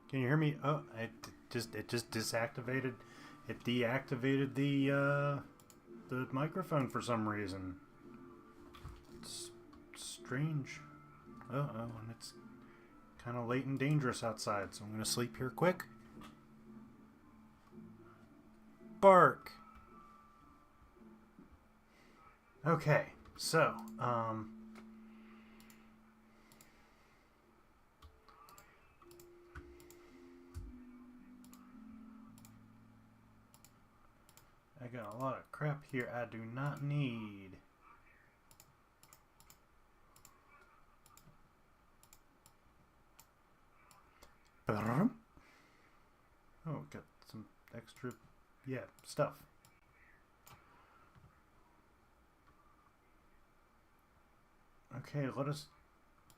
Can you hear me? Oh, it just disactivated. It deactivated the microphone for some reason. It's strange. Oh, and it's kind of late and dangerous outside, so I'm gonna sleep here quick. Bark. Okay, so I got a lot of crap here I do not need. Oh, got some extra, stuff. Okay, let us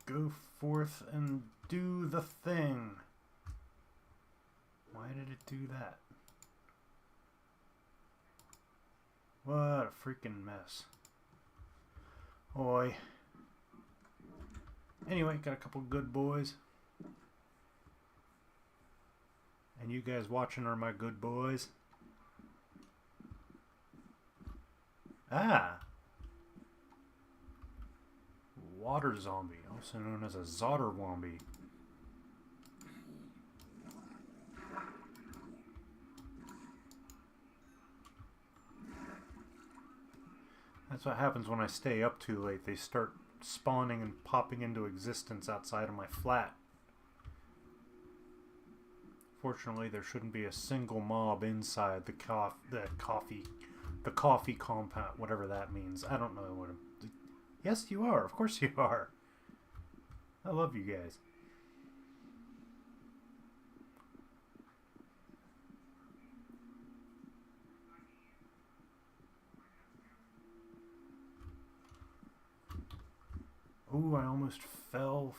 go forth and do the thing. Why did it do that? What a freaking mess. Oi. Anyway, got a couple good boys. And you guys watching are my good boys. Ah! Water zombie, also known as a Zotterwombi. That's what happens when I stay up too late. They start spawning and popping into existence outside of my flat. Fortunately, there shouldn't be a single mob inside the coffee compound, whatever that means. I don't know what. Yes, you are. Of course you are. I love you guys. Ooh, I almost fell.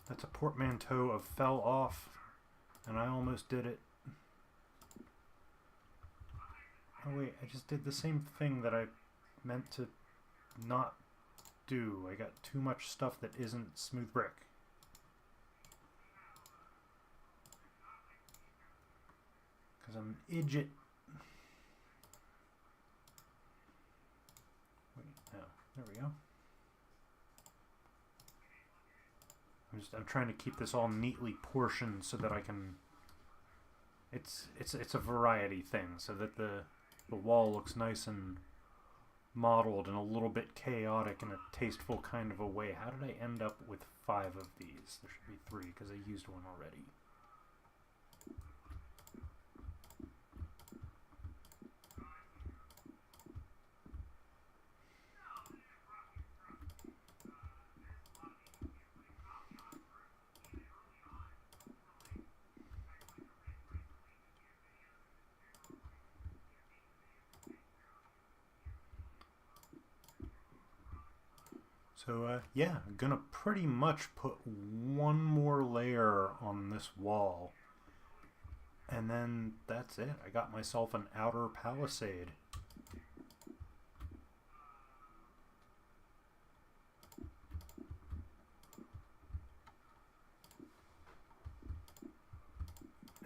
That's a portmanteau of fell off, and I almost did it. Oh wait, I just did the same thing that I meant to not do. I got too much stuff that isn't smooth brick. Because I'm an idiot. Wait, no, there we go. I'm trying to keep this all neatly portioned so that I can. It's a variety thing, so that the wall looks nice and modeled and a little bit chaotic in a tasteful kind of a way. How did I end up with 5 of these? There should be 3 because I used one already. So, yeah, I'm gonna pretty much put one more layer on this wall. And then that's it. I got myself an outer palisade.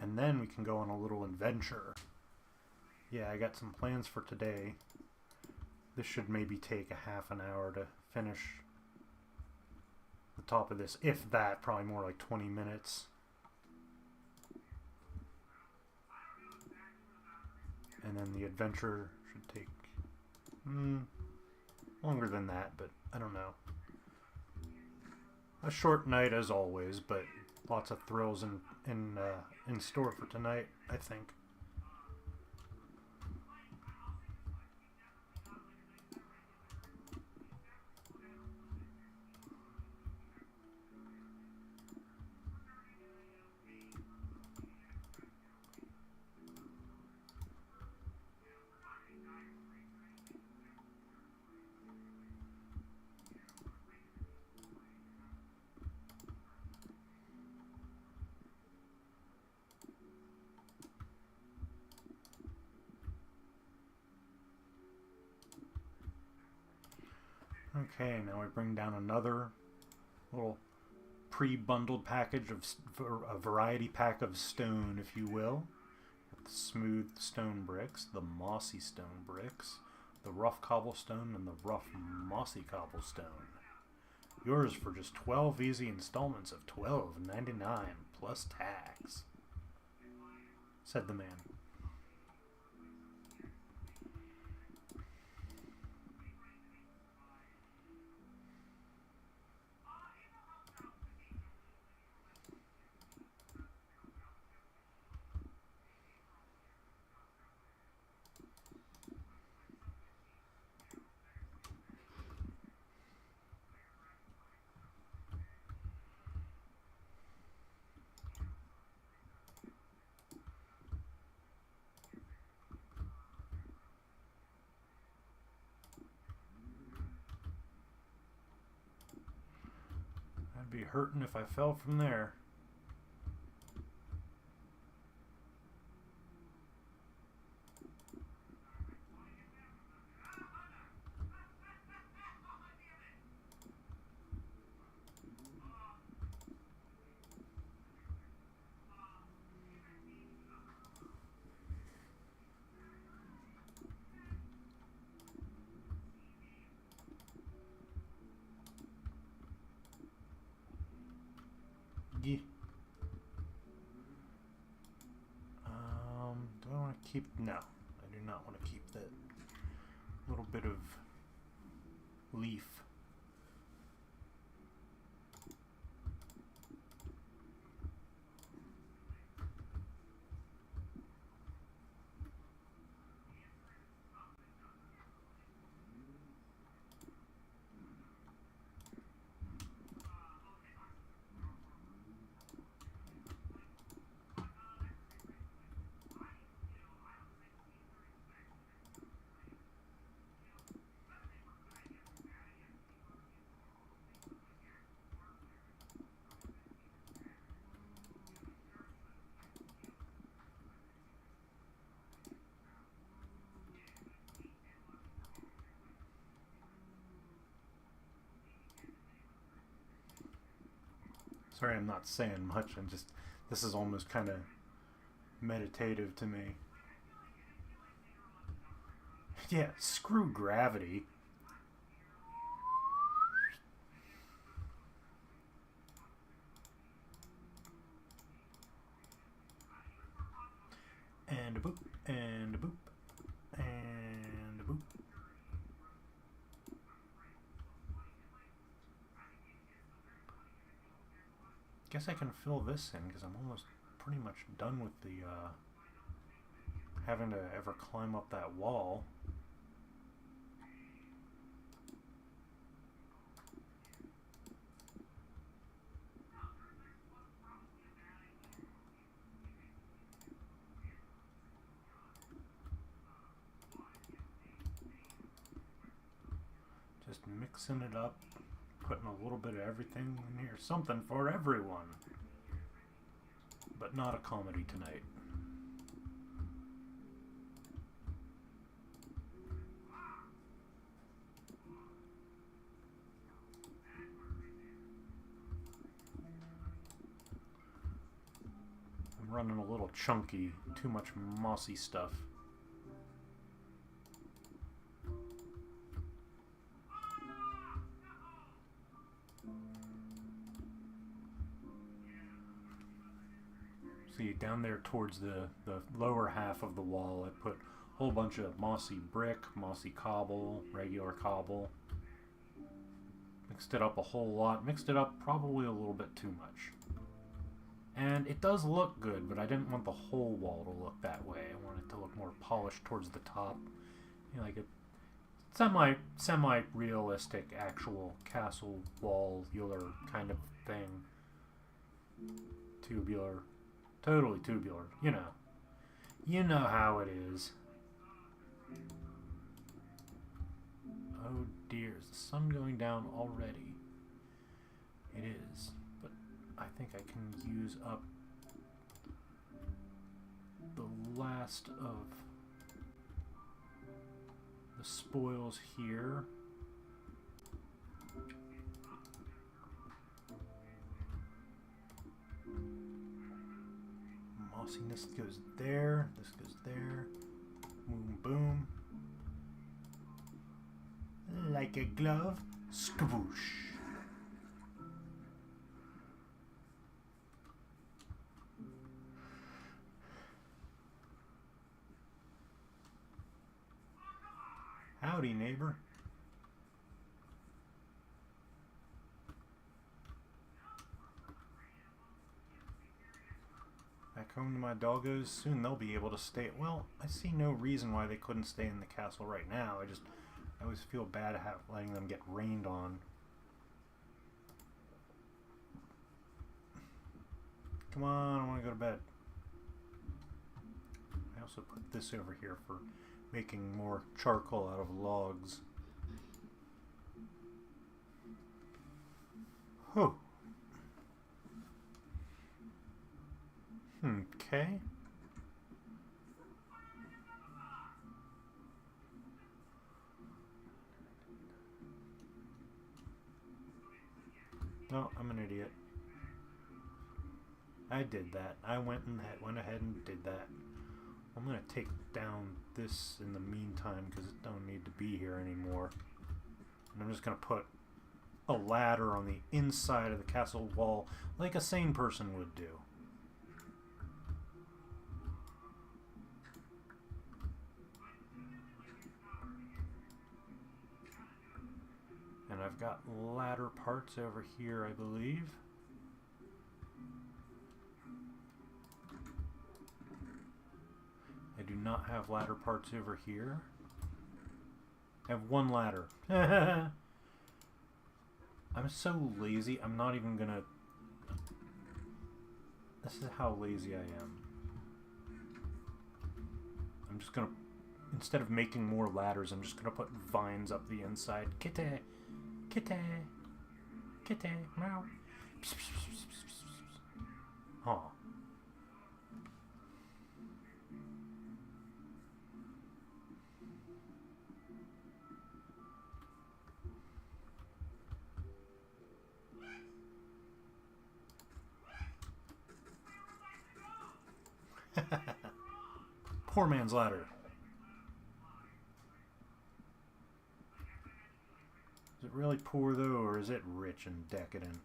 And then we can go on a little adventure. Yeah, I got some plans for today. This should maybe take a half an hour to finish the top of this, if that, probably more like 20 minutes. And then the adventure should take longer than that, but I don't know. A short night as always, but lots of thrills in store for tonight, I think. Okay, now we bring down another little pre-bundled package of a variety pack of stone, if you will. The smooth stone bricks, the mossy stone bricks, the rough cobblestone, and the rough mossy cobblestone. Yours for just 12 easy installments of $12.99 plus tax, said the man. I'd be hurting if I fell from there. Yeah. Do I want to keep... No, I do not want to keep that little bit of leaf. Sorry, I'm not saying much. I'm just, this is almost kind of meditative to me. Yeah, screw gravity. And a boop, and a boop, and a boop. Guess I can fill this in because I'm almost pretty much done with the having to ever climb up that wall. Just mixing it up, putting a little bit of everything in here. Something for everyone. But not a comedy tonight. I'm running a little chunky, too much mossy stuff. See, down there towards the lower half of the wall, I put a whole bunch of mossy brick, mossy cobble, regular cobble. Mixed it up a whole lot. Mixed it up probably a little bit too much. And it does look good, but I didn't want the whole wall to look that way. I want it to look more polished towards the top. You know, like a semi-realistic actual castle wall-ular kind of thing. Tubular. Totally tubular, you know. You know how it is. Oh dear, is the sun going down already? It is, but I think I can use up the last of the spoils here. Mossiness goes there, this goes there, boom, boom. Like a glove, skaboosh. Howdy, neighbor. Back home to my doggos. Soon they'll be able to stay. Well, I see no reason why they couldn't stay in the castle right now. I always feel bad letting them get rained on. Come on, I want to go to bed. I also put this over here for making more charcoal out of logs. Oh. Okay. No, I'm an idiot. I did that. I went ahead and did that. I'm gonna take down this in the meantime because it don't need to be here anymore. And I'm just gonna put a ladder on the inside of the castle wall like a sane person would do. And I've got ladder parts over here, I believe. I do not have ladder parts over here. I have one ladder. I'm so lazy, I'm not even gonna... This is how lazy I am. I'm just gonna... Instead of making more ladders, I'm just gonna put vines up the inside. Kitty! Kitty! Kitty! Meow! Aw. Poor man's ladder. Is it really poor though, or is it rich and decadent?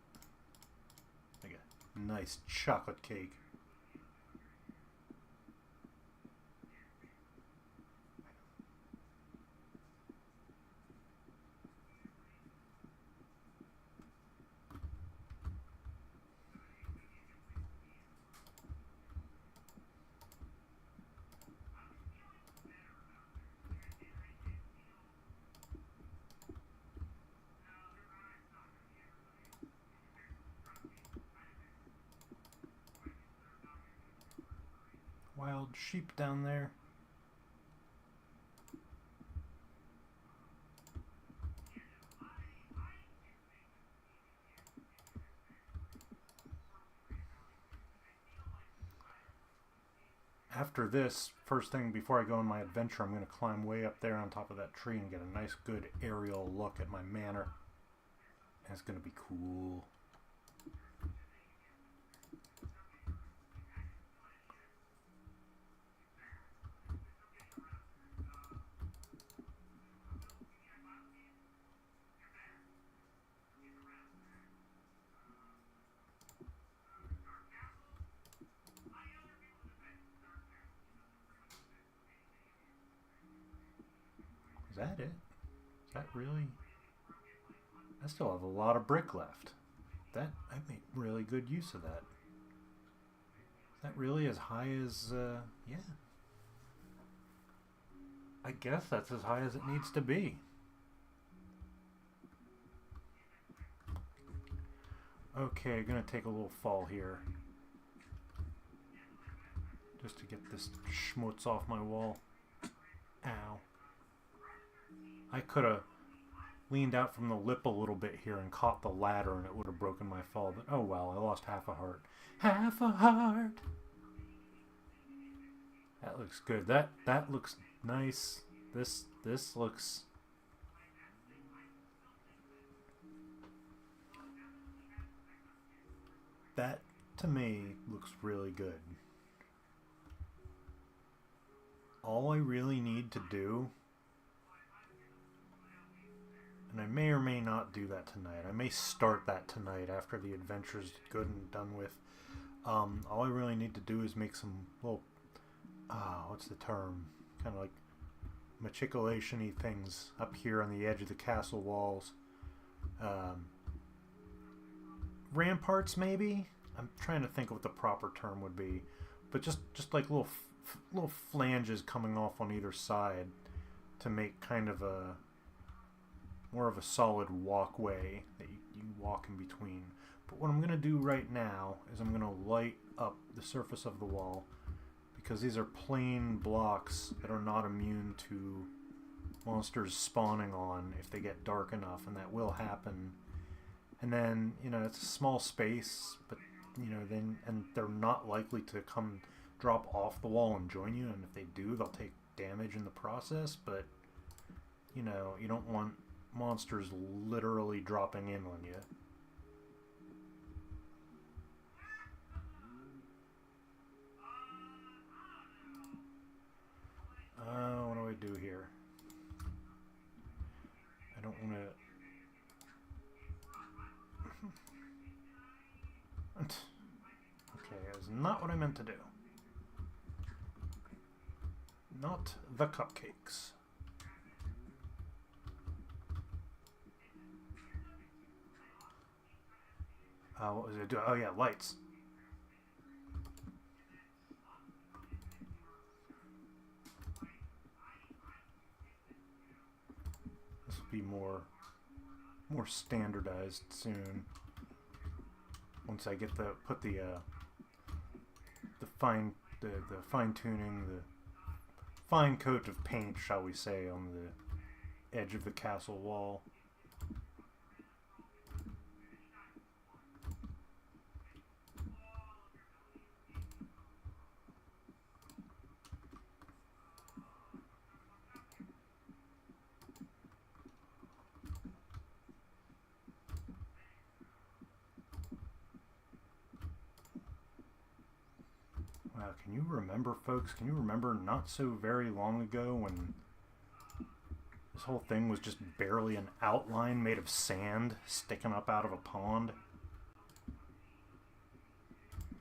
Like a nice chocolate cake. Wild sheep down there. After this, first thing before I go on my adventure, I'm going to climb way up there on top of that tree and get a nice good aerial look at my manor. And it's going to be cool. Is that it? Is that really? I still have a lot of brick left. That I made really good use of that. Is that really as high as yeah. I guess that's as high as it needs to be. Okay, gonna take a little fall here. Just to get this schmutz off my wall. Ow. I could have leaned out from the lip a little bit here and caught the ladder and it would have broken my fall, but oh well, I lost half a heart. Half a heart! That looks good. That looks nice. This looks... That, to me, looks really good. All I really need to do, and I may or may not do that tonight. I may start that tonight after the adventure's good and done with. All I really need to do is make some little, what's the term? Kind of like matriculation-y things up here on the edge of the castle walls. Ramparts, maybe? I'm trying to think of what the proper term would be. But just like little flanges coming off on either side to make kind of a more of a solid walkway that you walk in between. But what I'm going to do right now is I'm going to light up the surface of the wall because these are plain blocks that are not immune to monsters spawning on if they get dark enough, and that will happen. And then, you know, it's a small space, but, you know, then, and they're not likely to come drop off the wall and join you, and if they do, they'll take damage in the process, but, you know, you don't want monsters literally dropping in on you. What do I do here? I don't want to... Okay, that's not what I meant to do. Not the cupcakes. What was I doing? Oh yeah, lights. This will be more standardized soon. Once I get the fine tuning, the fine coat of paint, shall we say, on the edge of the castle wall. Wow, can you remember, folks? Can you remember not so very long ago when this whole thing was just barely an outline made of sand sticking up out of a pond?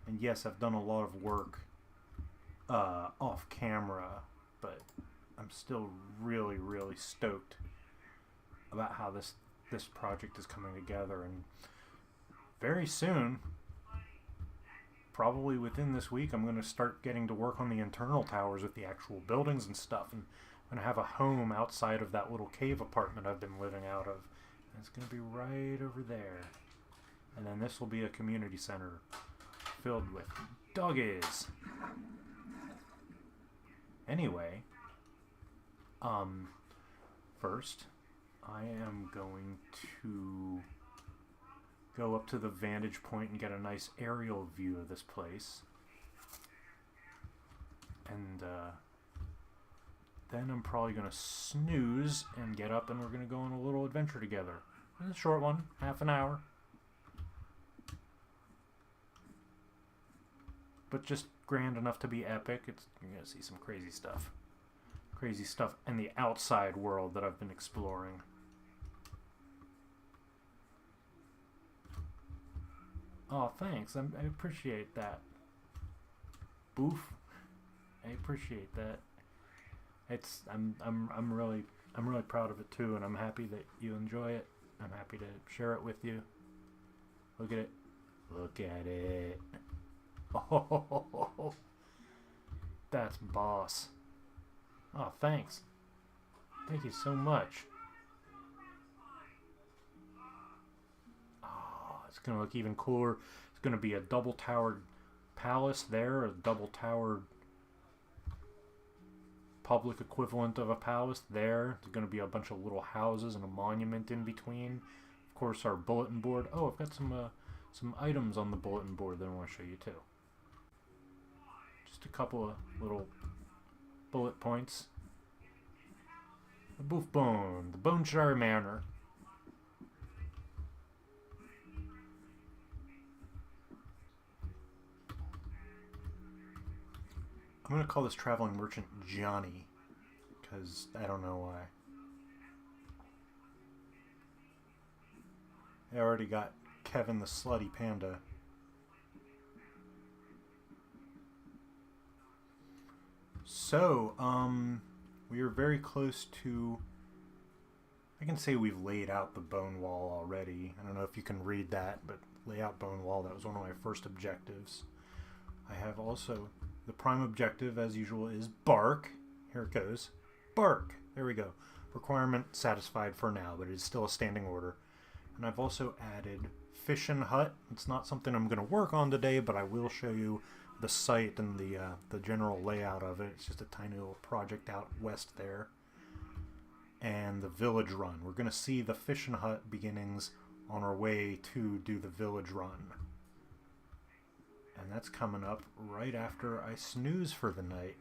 And yes, I've done a lot of work off camera, but I'm still really, really stoked about how this project is coming together. And very soon, probably within this week, I'm going to start getting to work on the internal towers with the actual buildings and stuff. And I'm going to have a home outside of that little cave apartment I've been living out of. And it's going to be right over there. And then this will be a community center filled with doggies. Anyway, first, I am going to go up to the vantage point and get a nice aerial view of this place. And then I'm probably going to snooze and get up, and we're going to go on a little adventure together. It's a short one, half an hour. But just grand enough to be epic. You're going to see some crazy stuff. Crazy stuff in the outside world that I've been exploring. Oh, thanks. I appreciate that. Boof. I appreciate that. I'm really proud of it too, and I'm happy that you enjoy it. I'm happy to share it with you. Look at it. Look at it. Oh, that's boss. Oh, thanks. Thank you so much. Oh, it's going to look even cooler. It's going to be a double-towered palace there, a double-towered public equivalent of a palace there. There's going to be a bunch of little houses and a monument in between. Of course, our bulletin board. Oh, I've got some items on the bulletin board that I want to show you too. Just a couple of little bullet points. The Boof Bone, the Boneshire Manor. I'm going to call this traveling merchant Johnny, because I don't know why. I already got Kevin the Slutty Panda. So, we are very close to... I can say we've laid out the bone wall already. I don't know if you can read that, but lay out bone wall, that was one of my first objectives. I have also... The prime objective, as usual, is bark. Here it goes. Bark! There we go. Requirement satisfied for now, but it is still a standing order. And I've also added Fishin' Hut. It's not something I'm going to work on today, but I will show you the site and the general layout of it. It's just a tiny little project out west there. And the village run. We're going to see the Fishin' Hut beginnings on our way to do the village run. And that's coming up right after I snooze for the night.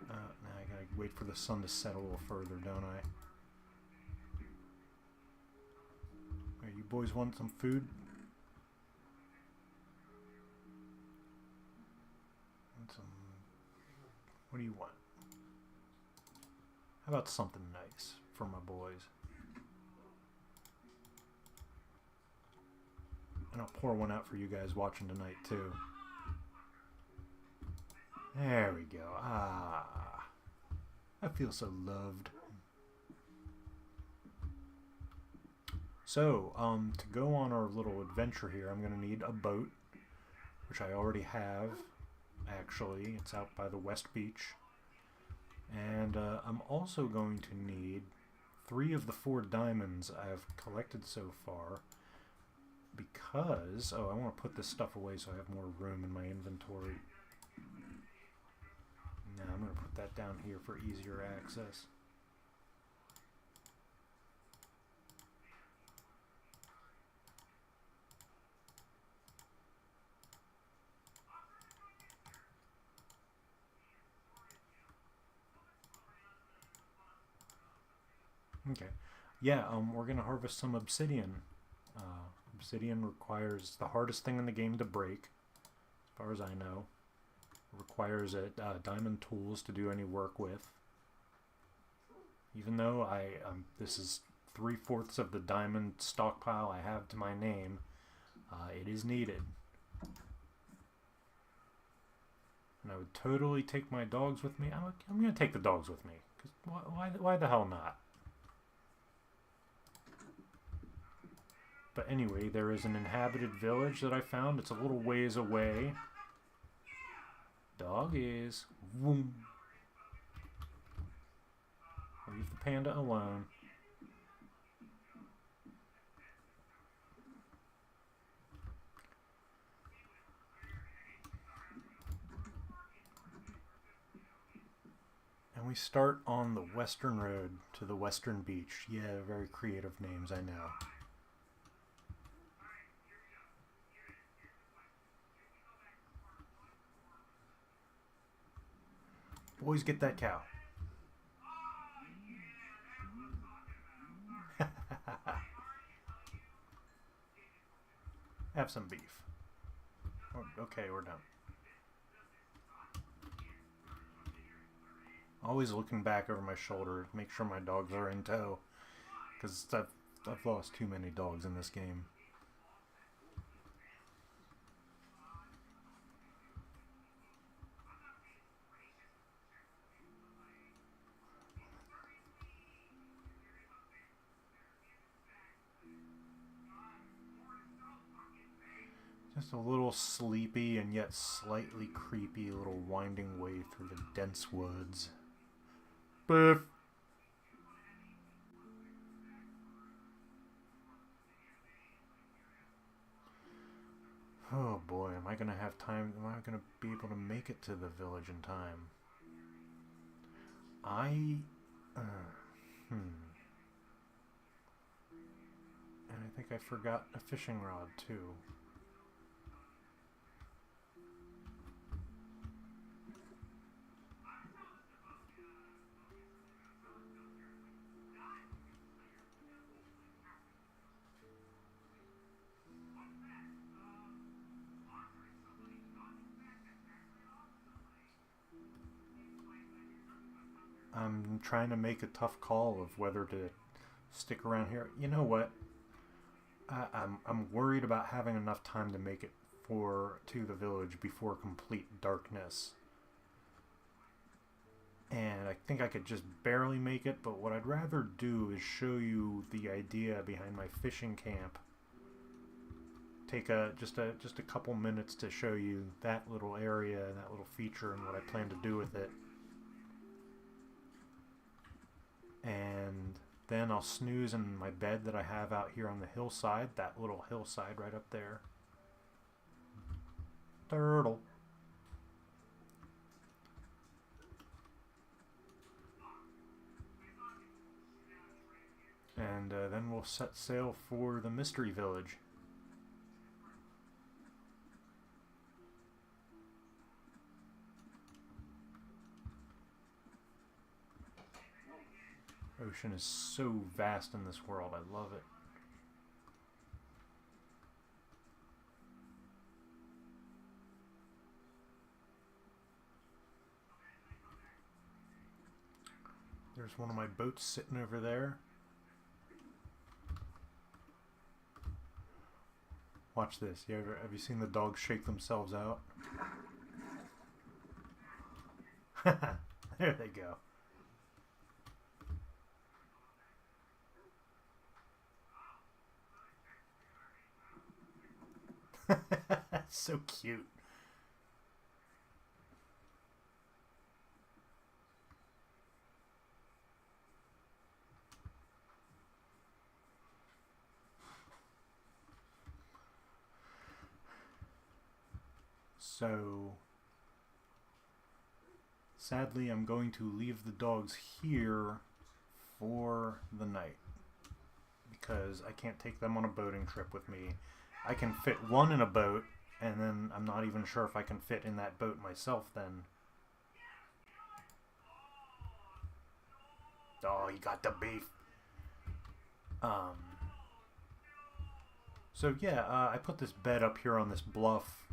Now I gotta wait for the sun to set a little further, don't I? Alright, you boys want some food? Want some... What do you want? How about something nice for my boys? And I'll pour one out for you guys watching tonight, too. There we go. Ah. I feel so loved. So, to go on our little adventure here, I'm going to need a boat, which I already have, actually. It's out by the West Beach. And I'm also going to need 3 of the 4 diamonds I've collected so far because... Oh, I want to put this stuff away so I have more room in my inventory. Now I'm going to put that down here for easier access. Okay. Yeah, we're gonna harvest some obsidian. Obsidian requires the hardest thing in the game to break, as far as I know. It requires diamond tools to do any work with. Even though this is 3/4 of the diamond stockpile I have to my name, it is needed. And I would totally take my dogs with me. I'm going to take the dogs with me. Cause why the hell not? But anyway, there is an inhabited village that I found. It's a little ways away. Doggies. Vroom. Leave the panda alone. And we start on the western road to the western beach. Yeah, very creative names, I know. Boys, get that cow. Have some beef. Okay, we're done. Always looking back over my shoulder to make sure my dogs are in tow. Because I've lost too many dogs in this game. Just a little sleepy and yet slightly creepy little winding way through the dense woods. Biff! Oh boy, am I gonna have time? Am I gonna be able to make it to the village in time? And I think I forgot a fishing rod too. I'm trying to make a tough call of whether to stick around here. You know what? I'm worried about having enough time to make it to the village before complete darkness. And I think I could just barely make it, but what I'd rather do is show you the idea behind my fishing camp. Take just a couple minutes to show you that little area, that little feature, and what I plan to do with it. And then I'll snooze in my bed that I have out here on the hillside, that little hillside right up there. Turtle. And then we'll set sail for the Mystery Village. Ocean is so vast in this world. I love it. There's one of my boats sitting over there. Watch this. Have you seen the dogs shake themselves out? There they go. That's so cute. So, sadly, I'm going to leave the dogs here for the night because I can't take them on a boating trip with me. I can fit one in a boat, and then I'm not even sure if I can fit in that boat myself then. Oh, you got the beef. Um, so yeah, I put this bed up here on this bluff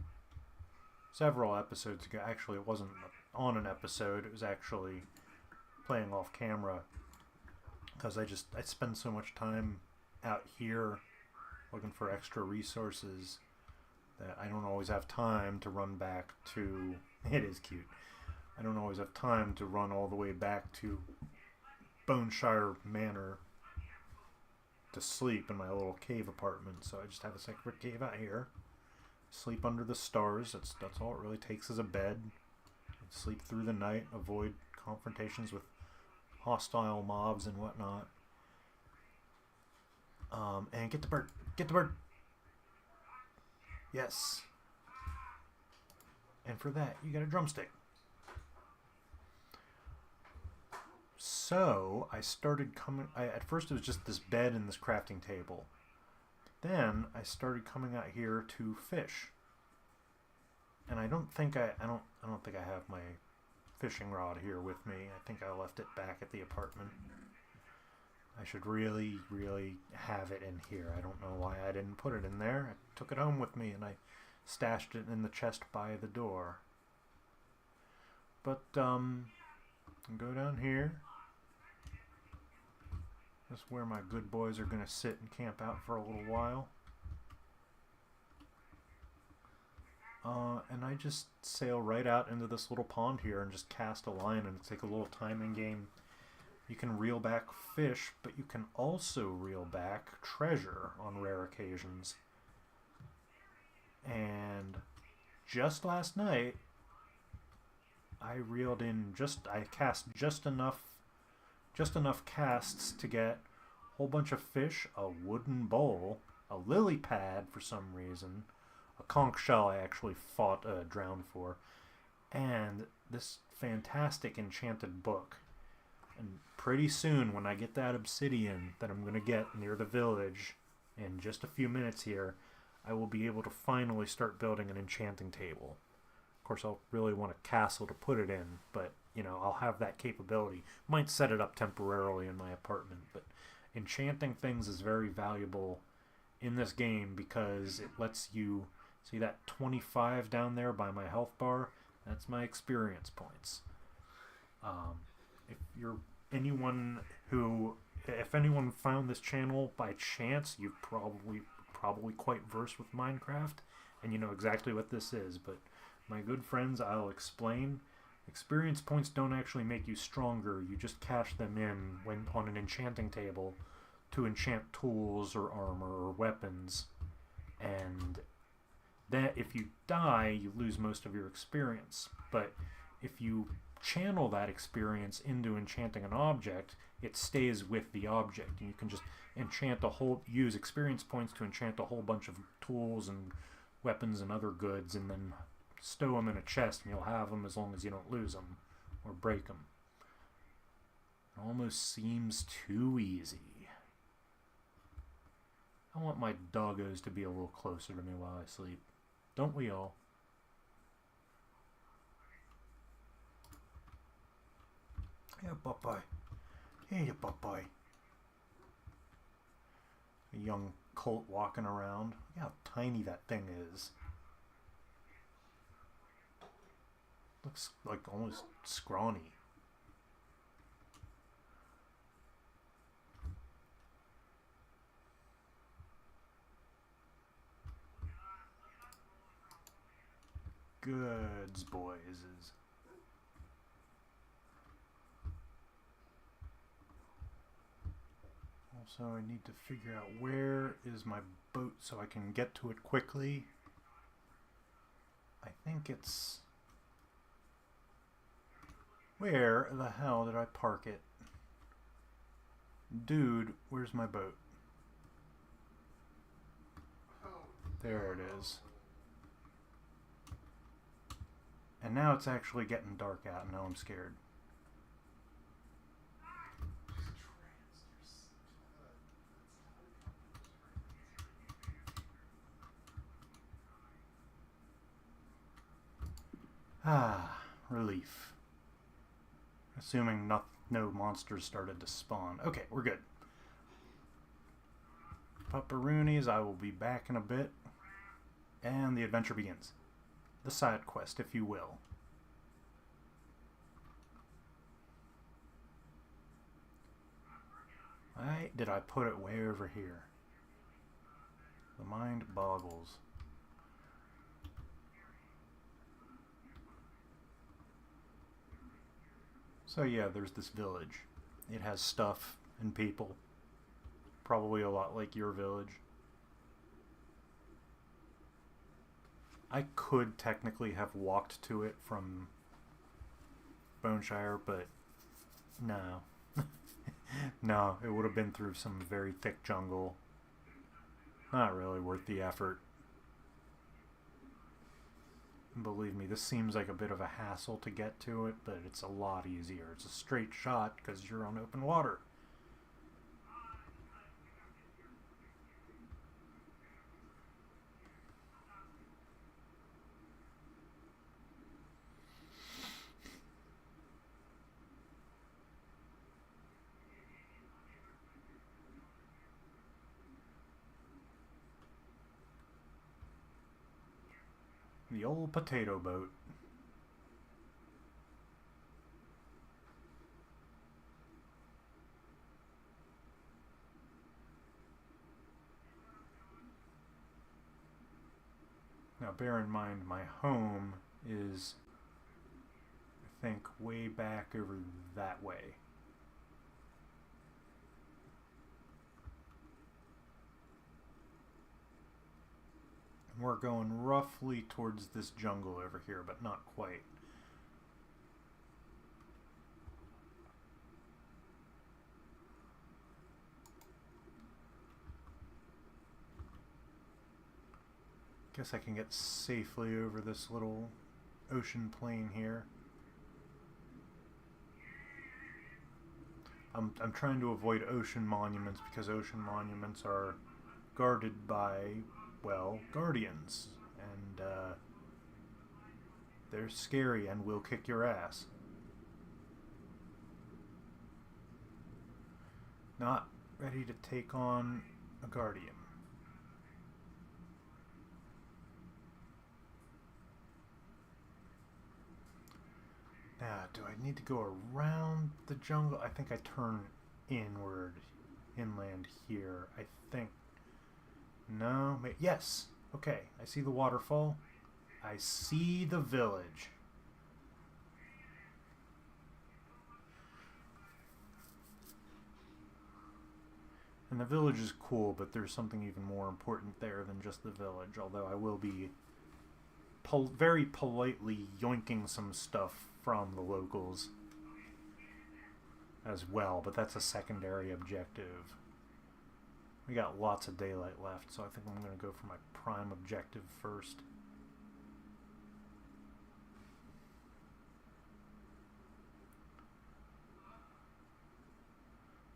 several episodes ago. Actually, it wasn't on an episode. It was actually playing off camera because I spend so much time out here looking for extra resources that I don't always have time to run back to. It is cute. I don't always have time to run all the way back to Boneshire Manor to sleep in my little cave apartment. So I just have a separate cave out here. Sleep under the stars. That's all it really takes is a bed. Sleep through the night. Avoid confrontations with hostile mobs and whatnot. And get the bird. Get the bird. Yes. And for that, you got a drumstick. So I started coming. At first, it was just this bed and this crafting table. Then I started coming out here to fish. And I don't think I don't think I have my fishing rod here with me. I think I left it back at the apartment. I should really, really have it in here. I don't know why I didn't put it in there. I took it home with me and I stashed it in the chest by the door. But, go down here. That's where my good boys are going to sit and camp out for a little while. And I just sail right out into this little pond here and just cast a line, and it's like a little timing game. You can reel back fish, but you can also reel back treasure on rare occasions. And just last night, I cast just enough casts to get a whole bunch of fish, a wooden bowl, a lily pad for some reason, a conch shell I actually drowned for, and this fantastic enchanted book. And pretty soon, when I get that obsidian that I'm going to get near the village in just a few minutes here, I will be able to finally start building an enchanting table. Of course, I'll really want a castle to put it in, but, you know, I'll have that capability. Might set it up temporarily in my apartment, but enchanting things is very valuable in this game because it lets you... See that 25 down there by my health bar? That's my experience points. If anyone found this channel by chance, you've probably quite versed with Minecraft, and you know exactly what this is. But my good friends, I'll explain. Experience points don't actually make you stronger. You just cash them in when on an enchanting table to enchant tools or armor or weapons, and that if you die, you lose most of your experience. But if you channel that experience into enchanting an object, it stays with the object, and you can just use experience points to enchant a whole bunch of tools and weapons and other goods, and then stow them in a chest, and you'll have them as long as you don't lose them or break them. It almost seems too easy. I want my doggos to be a little closer to me while I sleep. Don't we all? Yeah, Popeye. Hey, Popeye. A young colt walking around. Look how tiny that thing is. Looks like almost scrawny. Goods, boys. Also, I need to figure out where is my boat so I can get to it quickly. I think it's... Where the hell did I park it? Dude, where's my boat? There it is. And now it's actually getting dark out, and now I'm scared. Ah, relief. Assuming no monsters started to spawn. Okay, we're good. pupperoonies, I will be back in a bit. And the adventure begins. The side quest, if you will. Why did I put it way over here? The mind boggles. So yeah, there's this village. It has stuff and people. Probably a lot like your village. I could technically have walked to it from Boneshire, but no. No, it would have been through some very thick jungle. Not really worth the effort. Believe me, this seems like a bit of a hassle to get to it, but it's a lot easier. It's a straight shot because you're on open water. The old potato boat. Now bear in mind my home is, I think, way back over that way. We're going roughly towards this jungle over here, but not quite. Guess I can get safely over this little ocean plain here. I'm trying to avoid ocean monuments because ocean monuments are guarded by, well, guardians, and they're scary and will kick your ass. Not ready to take on a guardian. Now, do I need to go around the jungle? I think I turn inland here. I think. No, yes. Okay, I see the waterfall. I see the village. And the village is cool, but there's something even more important there than just the village, although I will be very politely yoinking some stuff from the locals as well, but that's a secondary objective. We got lots of daylight left, so I think I'm going to go for my prime objective first.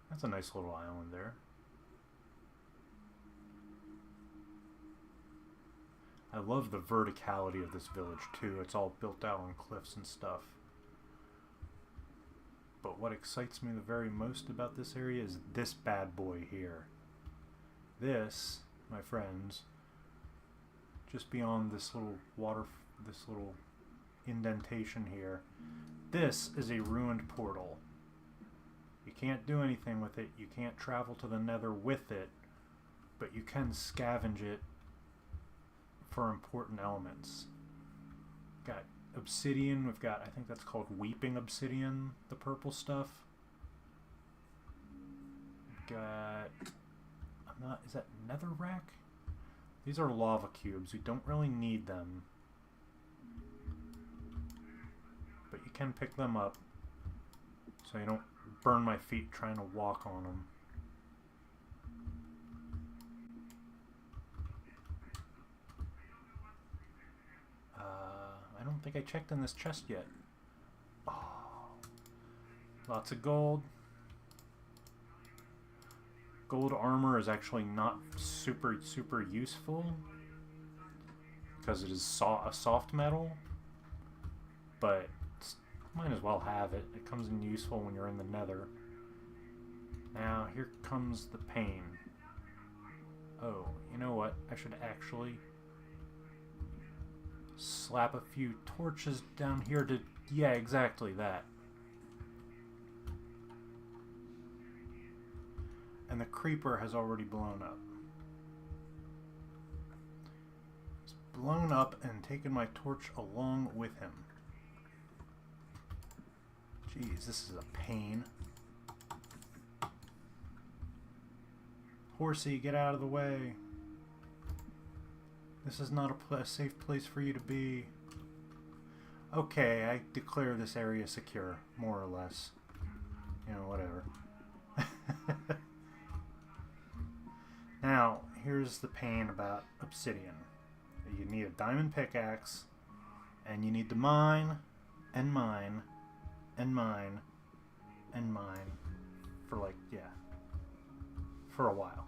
That's a nice little island there. I love the verticality of this village too. It's all built out on cliffs and stuff. But what excites me the very most about this area is this bad boy here. This, my friends, just beyond this little this little indentation here, this is a ruined portal. You can't do anything with it. You can't travel to the Nether with it, but you can scavenge it for important elements. Got obsidian. We've got, I think that's called weeping obsidian, the purple stuff. We've got, is that netherrack? These are lava cubes. We don't really need them, but you can pick them up so you don't burn my feet trying to walk on them. I don't think I checked in this chest yet. Oh, lots of gold. Gold armor is actually not super useful because it is a soft metal, but might as well have it. It comes in useful when you're in the Nether. Now here comes the pain. what? I should actually slap a few torches down here to... Yeah, exactly that. And the creeper has already blown up. He's blown up and taken my torch along with him. Jeez, this is a pain. Horsey, get out of the way. This is not a safe place for you to be. Okay, I declare this area secure, more or less. You know, whatever. Now, here's the pain about obsidian. You need a diamond pickaxe, and you need to mine, and mine, and mine, and mine, for like, yeah, for a while.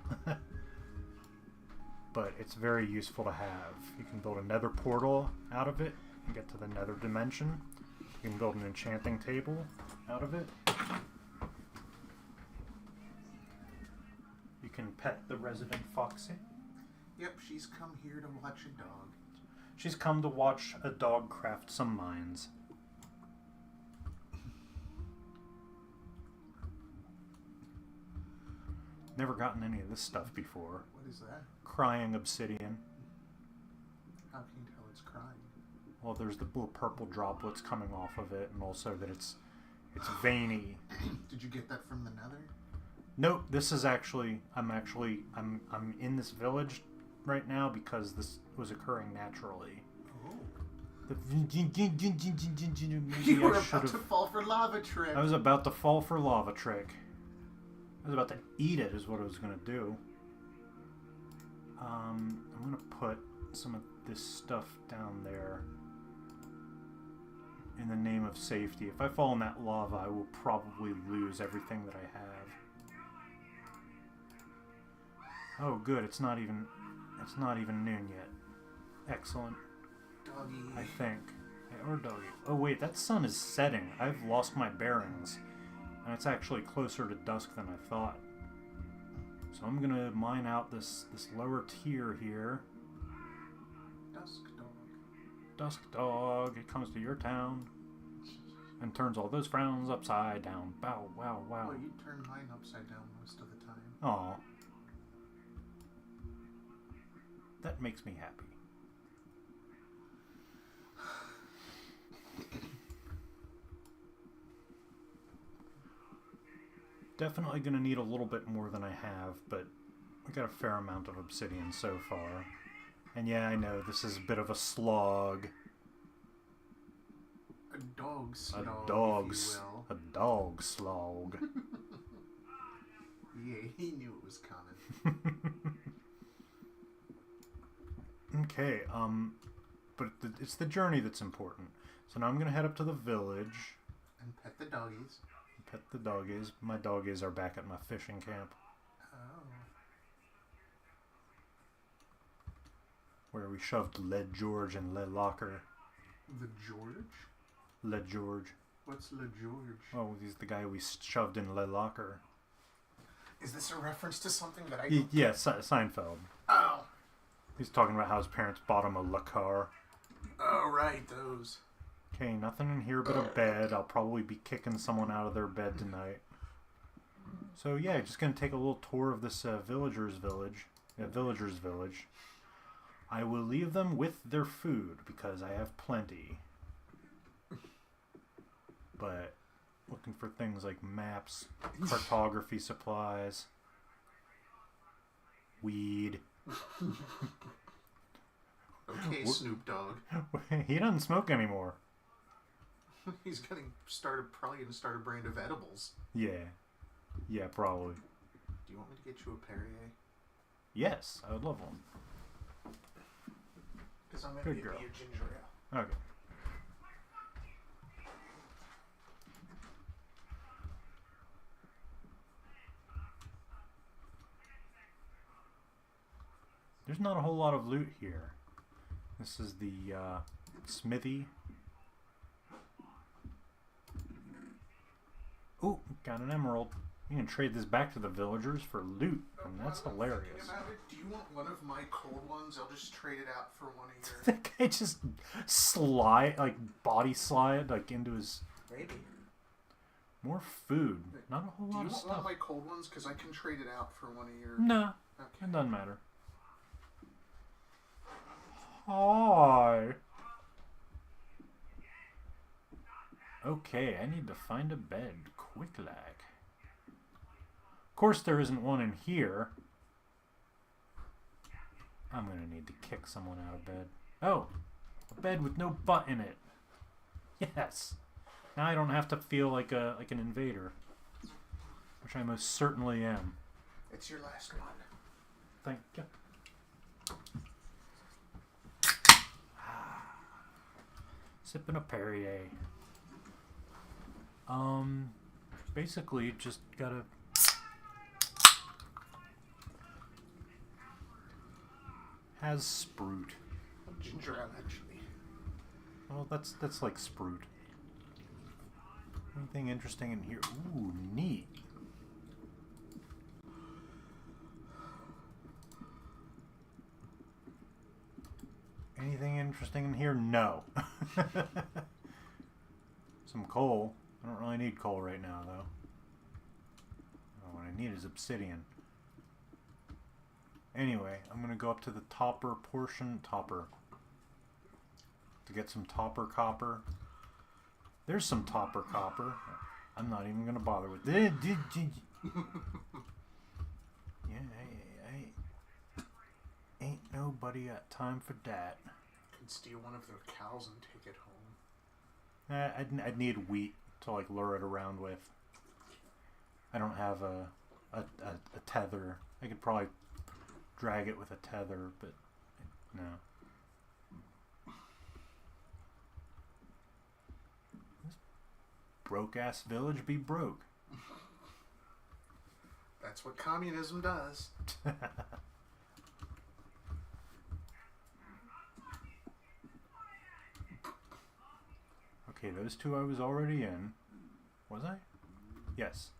But it's very useful to have. You can build a nether portal out of it and get to the nether dimension. You can build an enchanting table out of it. You can pet the resident foxy. Yep, she's come here to watch a dog. She's come to watch a dog craft some mines. Never gotten any of this stuff before. What is that? Crying obsidian. How can you tell it's crying? Well, there's the little purple droplets coming off of it, and also that it's veiny. Did you get that from the nether? Nope, this is actually I'm in this village right now because this was occurring naturally. Oh. Maybe You were I about to fall for lava trick. I was about to fall for lava trick. I was about to eat it is what I was going to do. I'm going to put some of this stuff down there in the name of safety. If I fall in that lava, I will probably lose everything that I have. Oh, good. It's not even noon yet. Excellent. Doggy. I think. Hey, or doggy. Oh, wait. That sun is setting. I've lost my bearings. And it's actually closer to dusk than I thought. So I'm going to mine out this lower tier here. Dusk dog. Dusk dog. It comes to your town. And turns all those frowns upside down. Bow, wow, wow. Well, you turn mine upside down most of the time. Aw. That makes me happy. Definitely going to need a little bit more than I have, but I got a fair amount of obsidian so far. And yeah, I know, this is a bit of a slog. A dog slog, A dog, if you will. a dog slog. Yeah, he knew it was coming. Okay, but it's the journey that's important. So now I'm going to head up to the village. And pet the doggies. Pet the doggies. My doggies are back at my fishing camp. Oh. Where we shoved Led George and Led Locker. The George? Led George. What's Le George? Oh, he's the guy we shoved in Led Locker. Is this a reference to something that I... Yeah, Seinfeld. Oh. He's talking about how his parents bought him a Le Car. Oh, right, those. Okay, nothing in here but a bed. I'll probably be kicking someone out of their bed tonight. So yeah, just gonna take a little tour of this villager's village. I will leave them with their food because I have plenty. But looking for things like maps, cartography supplies, weed. Okay, Snoop Dogg. He doesn't smoke anymore. He's probably gonna start a brand of edibles. Yeah, probably. Do you want me to get you a Perrier? Yes, I would love one. Because I'm gonna Good give girl. you a ginger ale. Okay. There's not a whole lot of loot here. This is the smithy. Ooh, got an emerald. You can trade this back to the villagers for loot, and that's While I'm hilarious. thinking about it, do you want one of my cold ones? I'll just trade it out for one of your... That guy just body slide, into his... Maybe. More food. Not a whole Do lot you of want stuff. one of my cold ones? Because I can trade it out for one of your... Nah, Okay. it doesn't matter. Hi. Okay, I need to find a bed. Quick like. Of course there isn't one in here. I'm gonna need to kick someone out of bed. Oh! A bed with no butt in it. Yes! Now I don't have to feel like an invader. Which I most certainly am. It's your last one. Thank you. Sipping a Perrier. Basically just gotta... Has Sprout. Ginger ale, actually. Well, that's like Sprout. Anything interesting in here? Ooh, neat. Anything interesting in here? No. Some coal. I don't really need coal right now, though. What I need is obsidian. Anyway, I'm going to go up to the topper portion. To get some topper copper. There's some topper copper. I'm not even going to bother with it. Yeah, I ain't nobody got time for that. Can steal one of their cows and take it home. I'd need wheat to lure it around with. I don't have a tether. I could probably drag it with a tether, but no. This broke ass village be broke. That's what communism does. Okay, those two I was already in. Was I? Yes.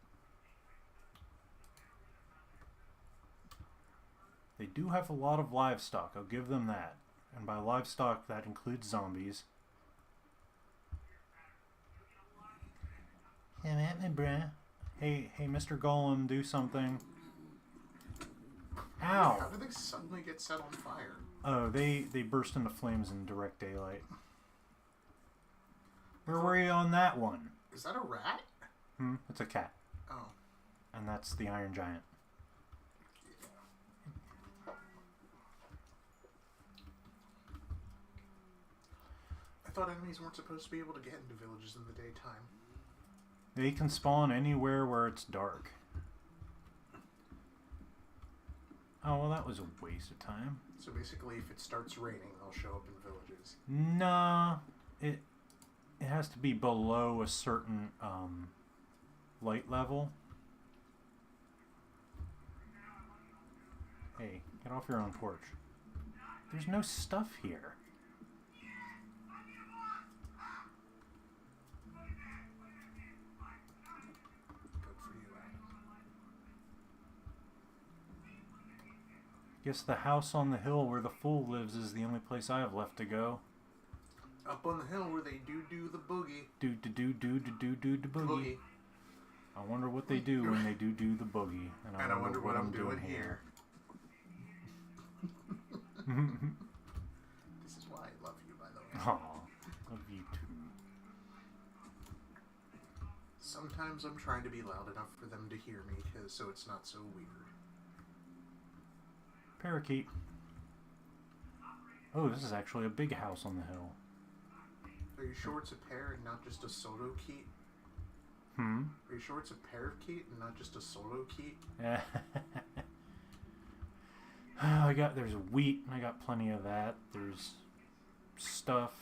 They do have a lot of livestock, I'll give them that. And by livestock, that includes zombies. Come at me, bruh. Hey, Mr. Golem, do something. Ow! How did they suddenly get set on fire? Oh, they burst into flames in direct daylight. Where were you on that one? Is that a rat? It's a cat. Oh. And that's the Iron Giant. I thought enemies weren't supposed to be able to get into villages in the daytime. They can spawn anywhere where it's dark. Oh, well, that was a waste of time. So basically, if it starts raining, they'll show up in villages. Nah, it has to be below a certain light level. Hey, get off your own porch. There's no stuff here. Good for you, Adam. Guess the house on the hill where the fool lives is the only place I have left to go. Up on the hill where they do the boogie. Do the boogie. I wonder what they do when they do the boogie. And I wonder what I'm doing here. This is why I love you, by the way. Aw, love you too. Sometimes I'm trying to be loud enough for them to hear me, so it's not so weird. Parakeet. Oh, this is actually a big house on the hill. Are you sure it's a pair and not just a solo keet? Hmm? Are you sure it's a pair of keet and not just a solo keet? There's wheat, and I got plenty of that. There's stuff.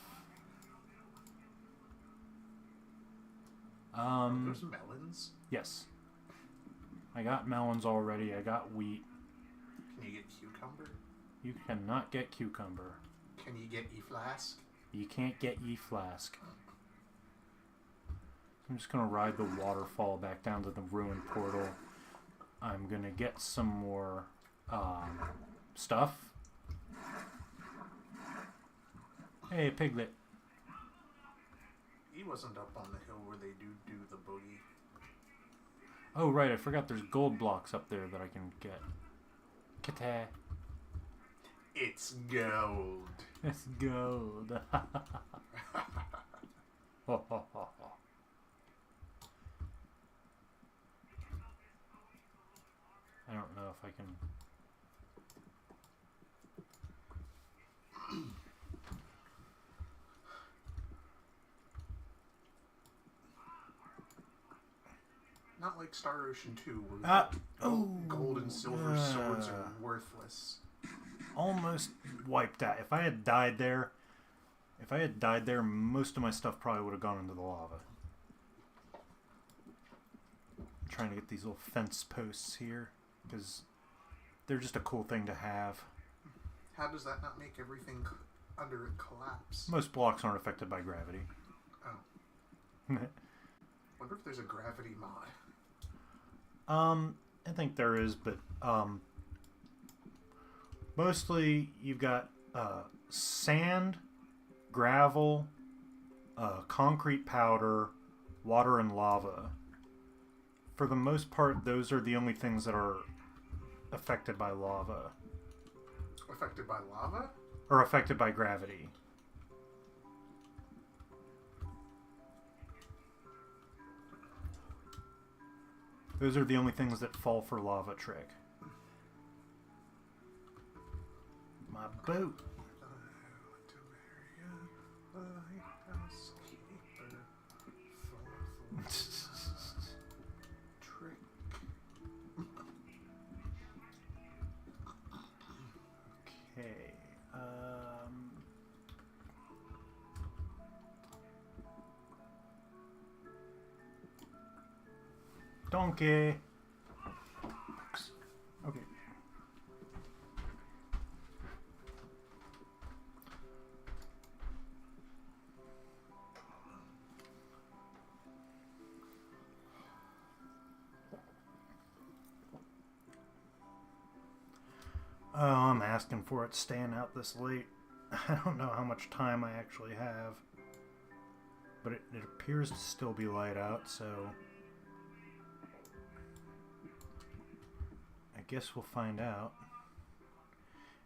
There's melons? Yes. I got melons already. I got wheat. Can you get cucumber? You cannot get cucumber. Can you get e-flask? You can't get ye flask. I'm just gonna ride the waterfall back down to the ruined portal. I'm gonna get some more stuff. Hey, Piglet. He wasn't up on the hill where they do the boogie. Oh, right, I forgot there's gold blocks up there that I can get. Kata. It's gold. It's gold. Ho, ho, ho, ho. I don't know if I can... Not like Star Ocean 2, where gold and silver swords are worthless. Almost wiped out. If I had died there, most of my stuff probably would have gone into the lava. I'm trying to get these little fence posts here, because they're just a cool thing to have. How does that not make everything under it collapse? Most blocks aren't affected by gravity. Oh. Wonder if there's a gravity mod. I think there is, but mostly you've got sand, gravel, concrete powder, water, and lava. For the most part, those are the only things that are affected by lava. Affected by lava? Or affected by gravity. Those are the only things that fall for lava trick. My boat. Trick. Okay. Donkey. Okay. Oh, I'm asking for it staying out this late. I don't know how much time I actually have. But it appears to still be light out, so... I guess we'll find out.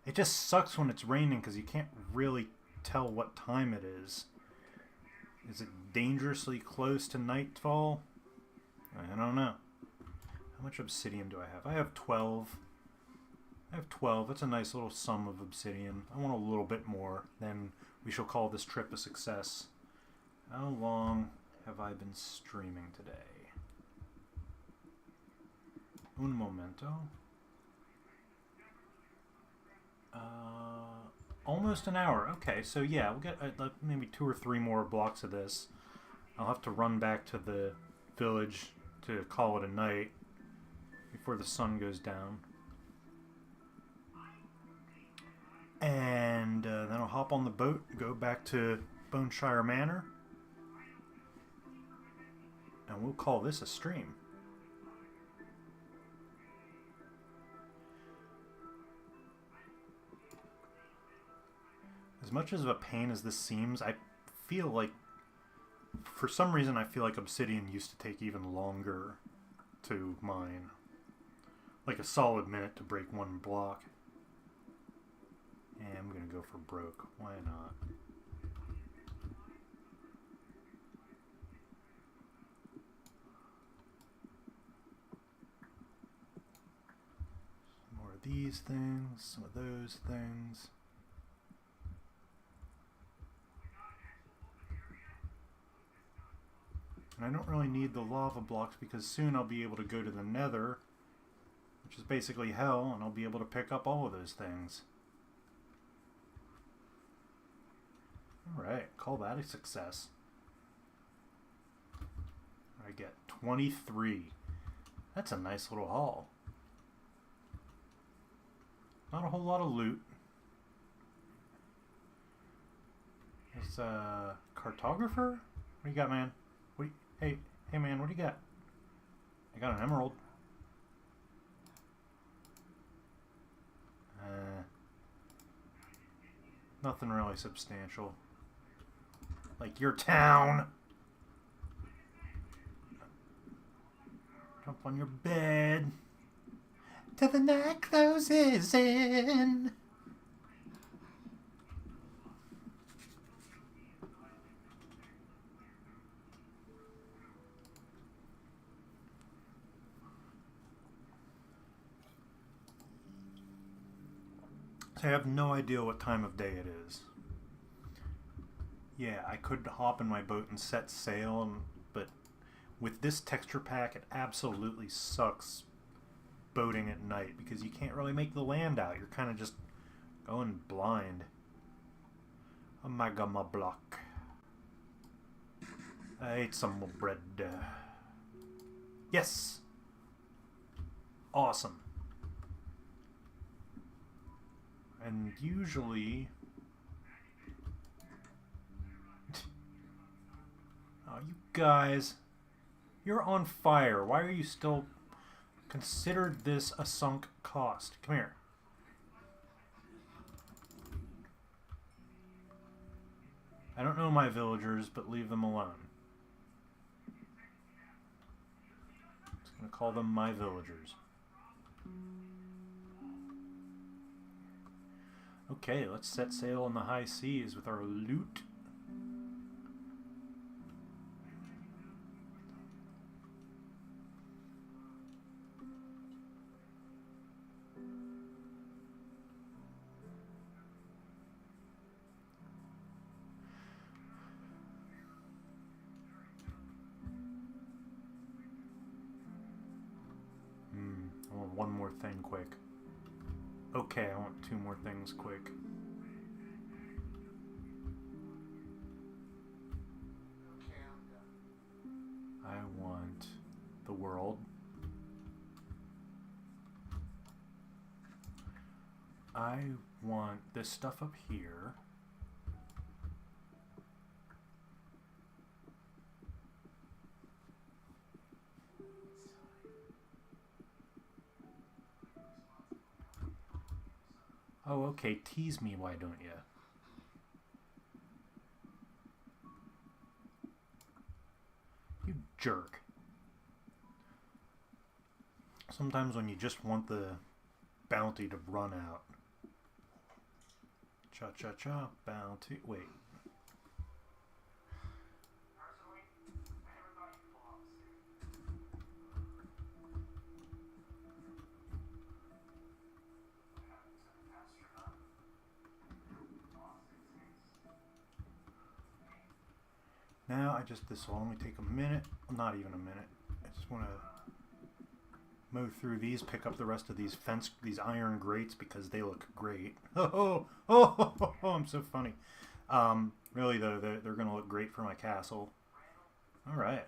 It just sucks when it's raining because you can't really tell what time it is. Is it dangerously close to nightfall? I don't know. How much obsidian do I have? I have 12. I have 12. That's a nice little sum of obsidian. I want a little bit more. Then we shall call this trip a success. How long have I been streaming today? Un momento. Almost an hour. Okay, so yeah, we'll get like maybe 2 or 3 more blocks of this. I'll have to run back to the village to call it a night before the sun goes down. And then I'll hop on the boat, go back to Boneshire Manor, and we'll call this a stream. As much as of a pain as this seems, I feel like, for some reason, I feel like obsidian used to take even longer to mine. Like a solid minute to break one block. And I'm gonna go for broke. Why not? Some more of these things, some of those things. And I don't really need the lava blocks because soon I'll be able to go to the Nether, which is basically hell, and I'll be able to pick up all of those things. Alright, call that a success. I get 23. That's a nice little haul. Not a whole lot of loot. There's a cartographer? What do you got, man? Hey, Hey man, what do you got? I got an emerald. Nothing really substantial. Like your town. Jump on your bed. Till the night closes in. I have no idea what time of day it is. Yeah, I could hop in my boat and set sail, but with this texture pack, it absolutely sucks boating at night because you can't really make the land out. You're kind of just going blind. A magma block. I ate some more bread. Yes! Awesome. And usually... Oh, you guys. You're on fire. Why are you still... Considered this a sunk cost. Come here. I don't know my villagers, but leave them alone. I'm just going to call them my villagers. Okay, let's set sail on the high seas with our loot. I want one more thing quick. Okay, I want two more things quick. I want the world. I want this stuff up here. Oh, okay, tease me, why don't you? You jerk. Sometimes when you just want the bounty to run out. Cha-cha-cha, bounty. Wait. Now this will only take a minute, not even a minute. I just want to mow through these, pick up the rest of these iron grates because they look great. Oh, I'm so funny. Really though, they're going to look great for my castle. All right,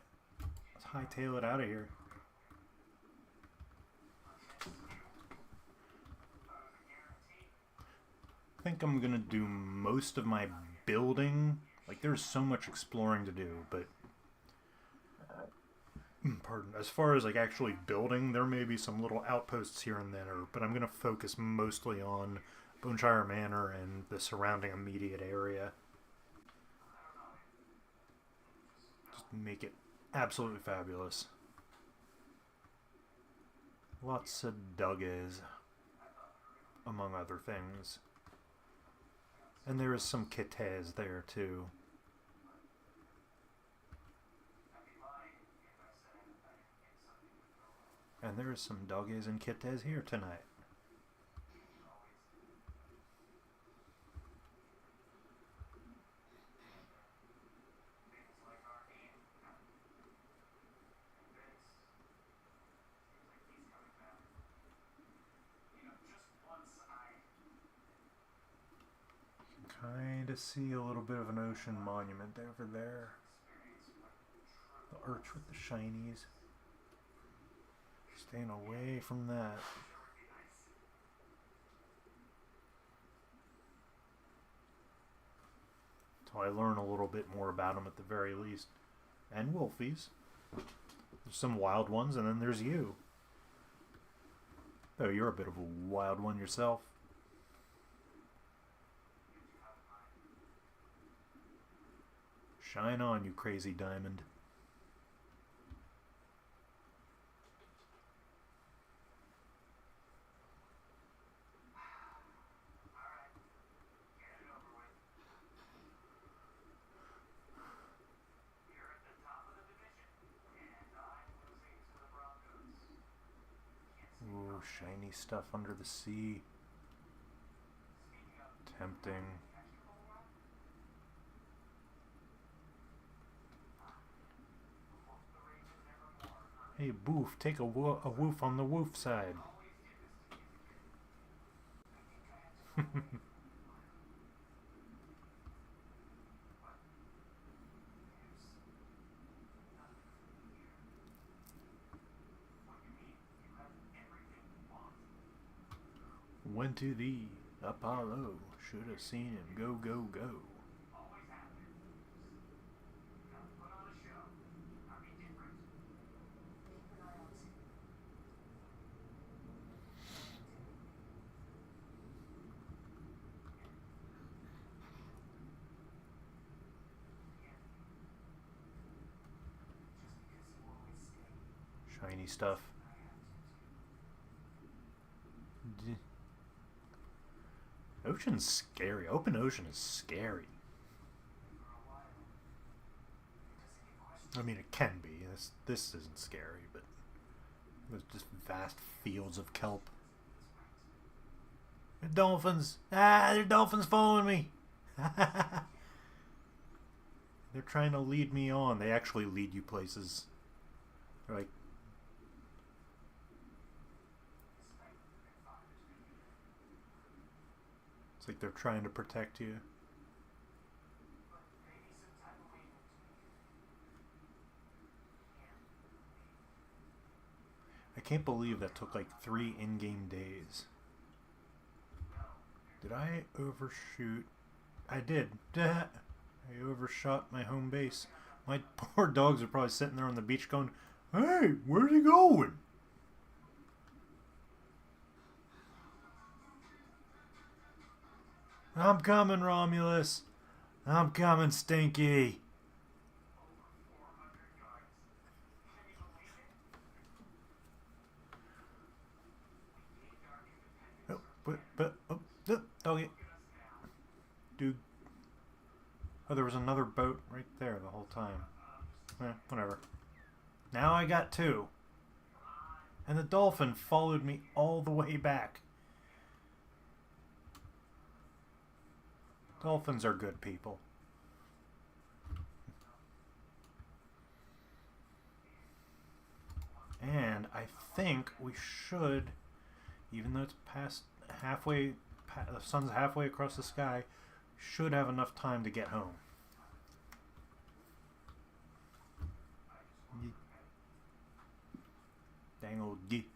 let's hightail it out of here. I think I'm going to do most of my building. Like, there's so much exploring to do, but... Pardon. As far as, like, actually building, there may be some little outposts here and there, but I'm going to focus mostly on Boneshire Manor and the surrounding immediate area. Just make it absolutely fabulous. Lots of dugges, among other things. And there is some kittes there, too. And there's some doggies and kittes here tonight. You can kind of see a little bit of an ocean monument over there. The arch with the shinies. Staying away from that. Until I learn a little bit more about them at the very least. And wolfies. There's some wild ones, and then there's you. Oh, you're a bit of a wild one yourself. Shine on, you crazy diamond. Ooh, shiny stuff under the sea. Tempting. Hey, Boof, take a woof on the woof side. Went to the Apollo, should have seen him go, go, go. Shiny stuff. Ocean's scary. Open ocean is scary. I mean, it can be. This isn't scary, but there's just vast fields of kelp. The dolphins! Ah, there are dolphins following me! They're trying to lead me on. They actually lead you places. They're like... It's like they're trying to protect you. I can't believe that took like 3 in-game days. Did I overshoot? I did. I overshot my home base. My poor dogs are probably sitting there on the beach going, "Hey, where's he going?" I'm coming, Romulus. I'm coming, Stinky. Doggy. Dude. Oh, there was another boat right there the whole time. Whatever. Now I got 2. And the dolphin followed me all the way back. Dolphins are good people. And I think we should, even though it's past halfway, the sun's halfway across the sky, should have enough time to get home. Dang old geek.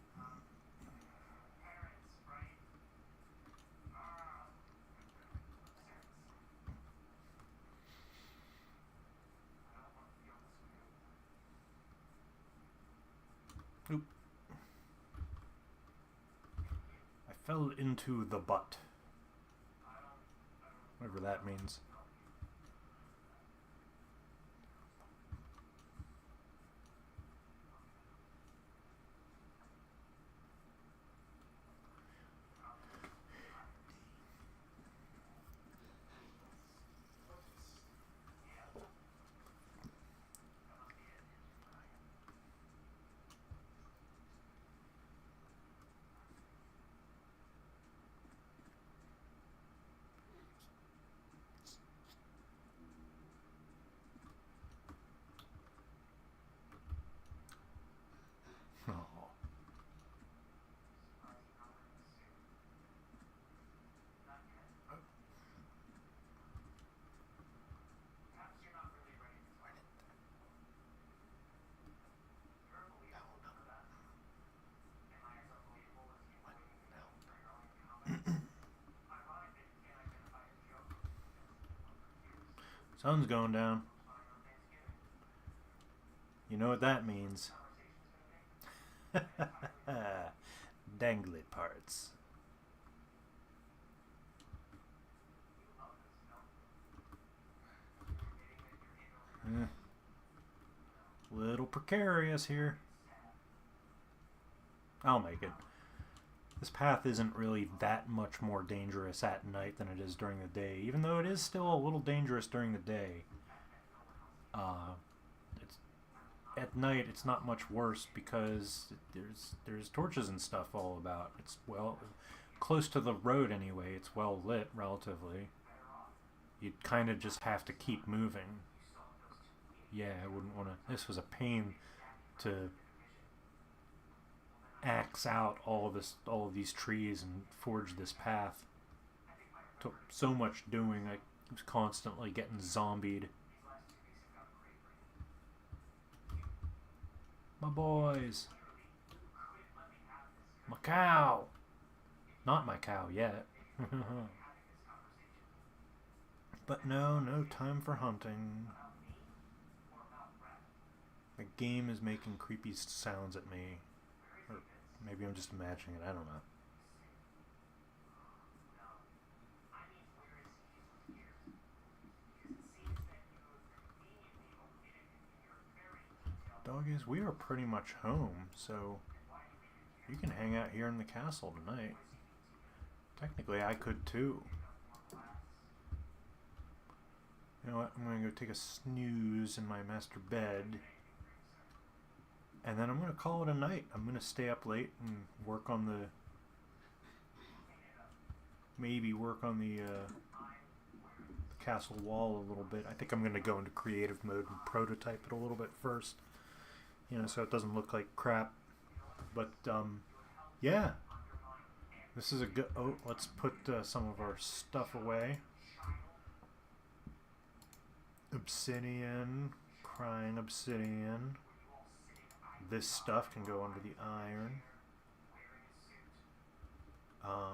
Oop. I fell into the butt. Whatever that means. Sun's going down. You know what that means. Dangly parts. Little precarious here. I'll make it. This path isn't really that much more dangerous at night than it is during the day, even though it is still a little dangerous during the day. At night, it's not much worse because there's torches and stuff all about. It's, well, close to the road anyway. It's well lit, relatively. You'd kind of just have to keep moving. Yeah, I wouldn't want to... This was a pain to axe out all of these trees and forge this path. Took so much doing. I was constantly getting zombied. My boys. My cow. Not my cow yet. But no time for hunting. The game is making creepy sounds at me. Or maybe I'm just imagining it, I don't know. Dog is, we are pretty much home, so you can hang out here in the castle tonight. Technically, I could too. You know what? I'm going to go take a snooze in my master bed. And then I'm going to call it a night. I'm going to stay up late and work on the... Maybe work on the castle wall a little bit. I think I'm going to go into creative mode and prototype it a little bit first. You know, so it doesn't look like crap. But, yeah. This is a good... Oh, let's put some of our stuff away. Obsidian. Crying obsidian. This stuff can go under the iron. I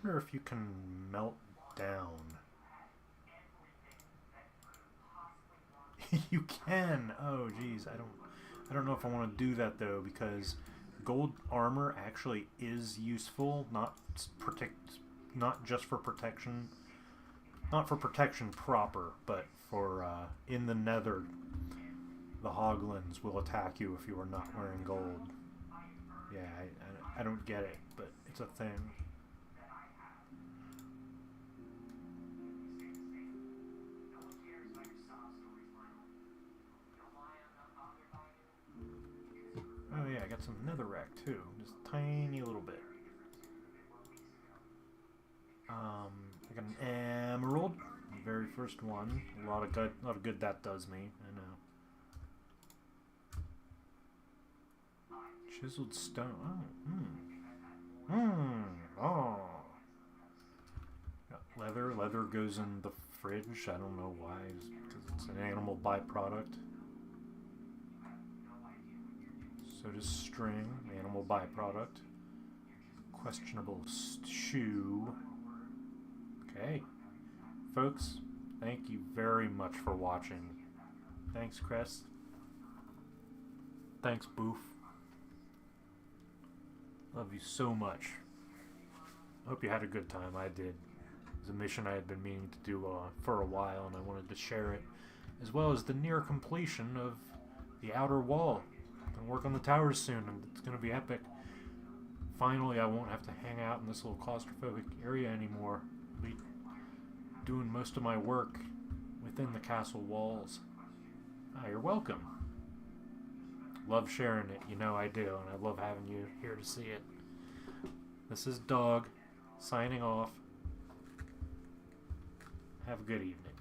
wonder if you can melt down. You can. Oh, geez, I don't know if I want to do that though, because gold armor actually is useful, not just for protection. Not for protection proper, but for in the nether, the hoglins will attack you if you are not wearing gold. Yeah, I don't get it, but it's a thing. Oh yeah, I got some netherrack too, just a tiny little bit. I got an emerald, the very first one. A lot of good that does me. I know. Chiseled stone. Oh. Got leather. Leather goes in the fridge. I don't know why, because it's an animal byproduct. So does string, animal byproduct. Questionable shoe. Okay. Folks, thank you very much for watching. Thanks, Crest. Thanks, Boof. Love you so much. Hope you had a good time. I did. It was a mission I had been meaning to do for a while, and I wanted to share it, as well as the near completion of the outer wall. I'm going to work on the towers soon, and it's going to be epic. Finally, I won't have to hang out in this little claustrophobic area anymore. I'll be doing most of my work within the castle walls. Ah, you're welcome. Love sharing it, you know I do, and I love having you here to see it. This is Dog, signing off. Have a good evening.